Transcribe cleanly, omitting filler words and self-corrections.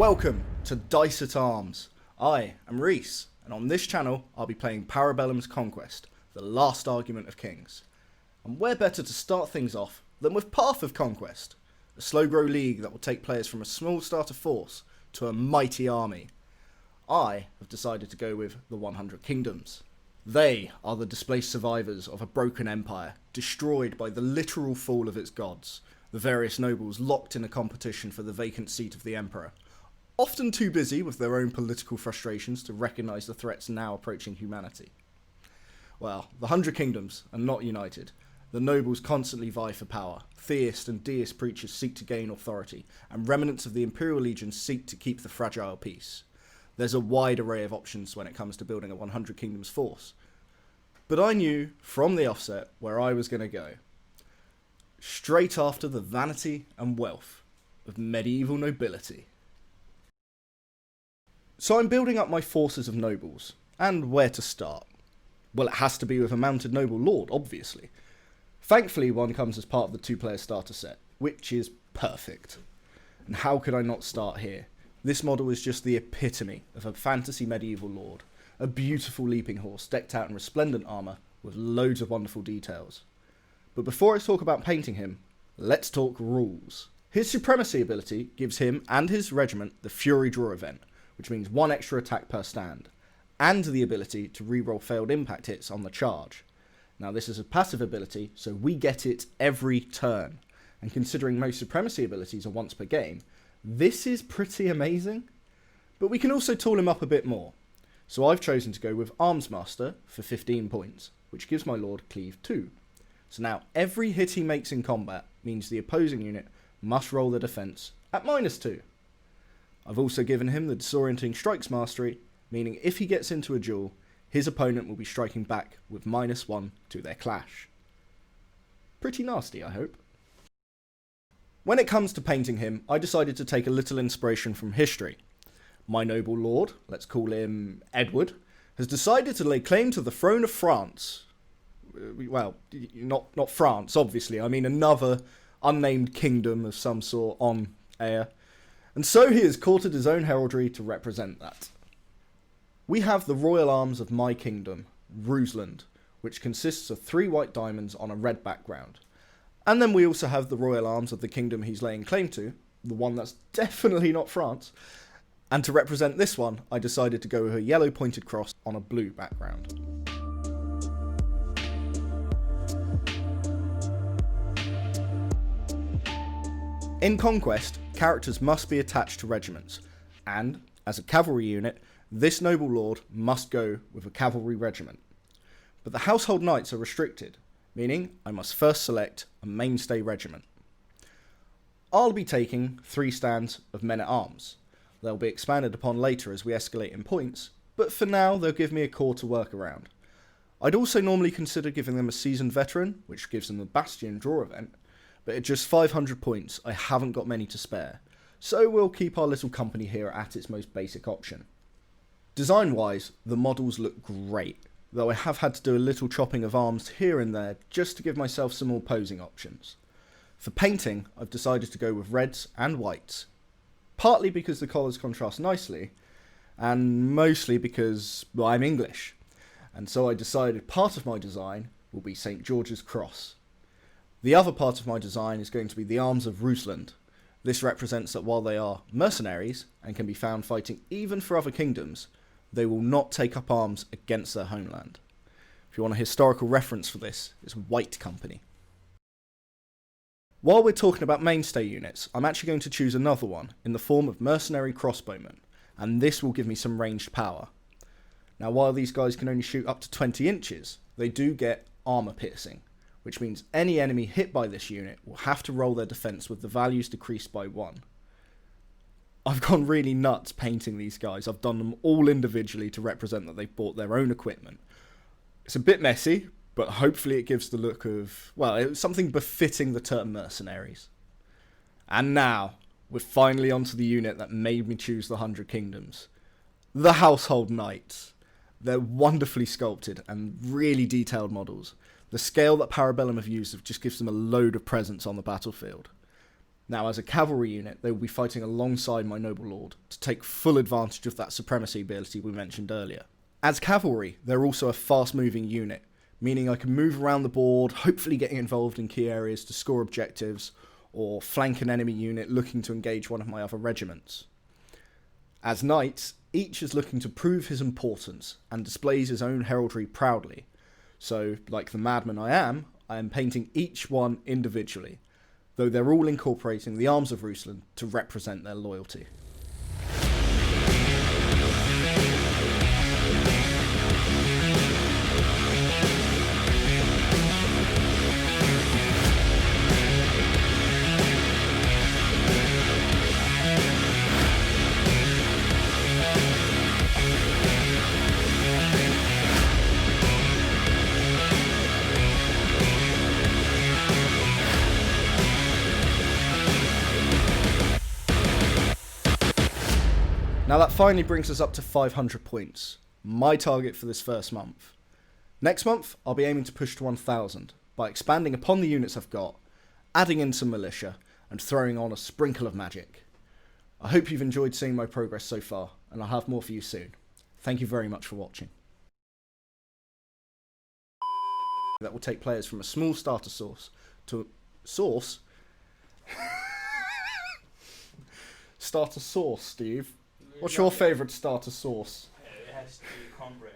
Welcome to Dice at Arms. I am Reese, and on this channel I'll be playing Para Bellum's Conquest, the last argument of kings. And where better to start things off than with Path of Conquest, a slow grow league that will take players from a small starter force to a mighty army. I have decided to go with the 100 Kingdoms. They are the displaced survivors of a broken empire, destroyed by the literal fall of its gods, the various nobles locked in a competition for the vacant seat of the emperor, often too busy with their own political frustrations to recognise the threats now approaching humanity. Well, the 100 Kingdoms are not united. The nobles constantly vie for power, theist and deist preachers seek to gain authority, and remnants of the Imperial Legion seek to keep the fragile peace. There's a wide array of options when it comes to building a 100 Kingdoms force. But I knew from the offset where I was going to go. Straight after the vanity and wealth of medieval nobility. So I'm building up my forces of nobles, and where to start? Well, it has to be with a mounted noble lord, obviously. Thankfully, one comes as part of the two-player starter set, which is perfect. And how could I not start here? This model is just the epitome of a fantasy medieval lord, a beautiful leaping horse decked out in resplendent armour with loads of wonderful details. But before I talk about painting him, let's talk rules. His supremacy ability gives him and his regiment the Fury Draw event, which means 1 extra attack per stand, and the ability to reroll failed impact hits on the charge. Now this is a passive ability, so we get it every turn, and considering most supremacy abilities are once per game, this is pretty amazing. But we can also tool him up a bit more, so I've chosen to go with Arms Master for 15 points, which gives my lord Cleave 2. So now every hit he makes in combat means the opposing unit must roll their defense at -2. I've also given him the Disorienting Strikes Mastery, meaning if he gets into a duel, his opponent will be striking back with -1 to their clash. Pretty nasty, I hope. When it comes to painting him, I decided to take a little inspiration from history. My noble lord, let's call him Edward, has decided to lay claim to the throne of France. Well, not France, obviously. I mean another unnamed kingdom of some sort on air. And so he has courted his own heraldry to represent that. We have the royal arms of my kingdom, Rusland, which consists of 3 white diamonds on a red background. And then we also have the royal arms of the kingdom he's laying claim to, the one that's definitely not France. And to represent this one, I decided to go with a yellow pointed cross on a blue background. In Conquest, characters must be attached to regiments, and, as a cavalry unit, this noble lord must go with a cavalry regiment. But the household knights are restricted, meaning I must first select a mainstay regiment. I'll be taking 3 stands of men-at-arms. They'll be expanded upon later as we escalate in points, but for now they'll give me a core to work around. I'd also normally consider giving them a seasoned veteran, which gives them the Bastion Draw event, but at just 500 points I haven't got many to spare, so we'll keep our little company here at its most basic option. Design-wise, the models look great, though I have had to do a little chopping of arms here and there just to give myself some more posing options. For painting, I've decided to go with reds and whites, partly because the colours contrast nicely, and mostly because, well, I'm English, and so I decided part of my design will be St. George's Cross. The other part of my design is going to be the arms of Rusland. This represents that while they are mercenaries and can be found fighting even for other kingdoms, they will not take up arms against their homeland. If you want a historical reference for this, it's White Company. While we're talking about mainstay units, I'm actually going to choose another one in the form of mercenary crossbowmen, and this will give me some ranged power. Now while these guys can only shoot up to 20 inches, they do get armour piercing, which means any enemy hit by this unit will have to roll their defense with the values decreased by 1. I've gone really nuts painting these guys. I've done them all individually to represent that they've bought their own equipment. It's a bit messy, but hopefully it gives the look of, well, something befitting the term mercenaries. And now, we're finally onto the unit that made me choose the 100 Kingdoms. The Household Knights. They're wonderfully sculpted and really detailed models. The scale that Para Bellum have used just gives them a load of presence on the battlefield. Now, as a cavalry unit, they will be fighting alongside my noble lord to take full advantage of that supremacy ability we mentioned earlier. As cavalry, they're also a fast-moving unit, meaning I can move around the board, hopefully getting involved in key areas to score objectives, or flank an enemy unit looking to engage one of my other regiments. As knights, each is looking to prove his importance and displays his own heraldry proudly. So, like the madman I am painting each one individually, though they're all incorporating the arms of Ruslan to represent their loyalty. Now that finally brings us up to 500 points, my target for this first month. Next month, I'll be aiming to push to 1000 by expanding upon the units I've got, adding in some militia, and throwing on a sprinkle of magic. I hope you've enjoyed seeing my progress so far, and I'll have more for you soon. Thank you very much for watching. That will take players from a small starter source to... Source? Starter sauce, Steve. What's your favourite starter sauce? It has to be cornbread.